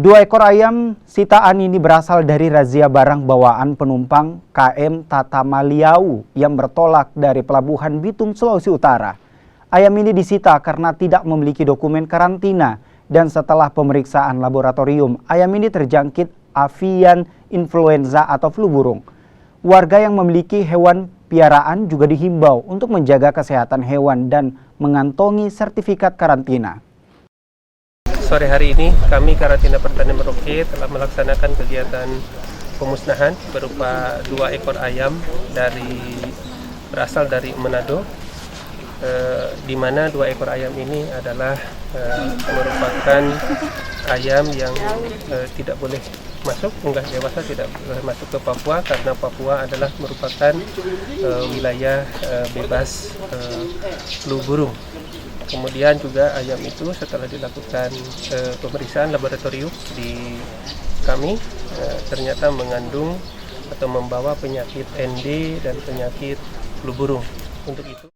Dua ekor ayam sitaan ini berasal dari razia barang bawaan penumpang KM Tatamaliau yang bertolak dari Pelabuhan Bitung, Sulawesi Utara. Ayam ini disita karena tidak memiliki dokumen karantina dan setelah pemeriksaan laboratorium, ayam ini terjangkit avian influenza atau flu burung. Warga yang memiliki hewan piaraan juga dihimbau untuk menjaga kesehatan hewan dan mengantongi sertifikat karantina. Sore hari ini kami Karantina Pertanian Merauke telah melaksanakan kegiatan pemusnahan berupa 2 ekor ayam berasal dari Manado, di mana 2 ekor ayam ini adalah merupakan ayam yang tidak boleh masuk, unggas dewasa tidak boleh masuk ke Papua karena Papua adalah merupakan wilayah bebas flu burung. Kemudian juga ayam itu setelah dilakukan pemeriksaan laboratorium di kami ternyata mengandung atau membawa penyakit ND dan penyakit flu burung. Untuk itu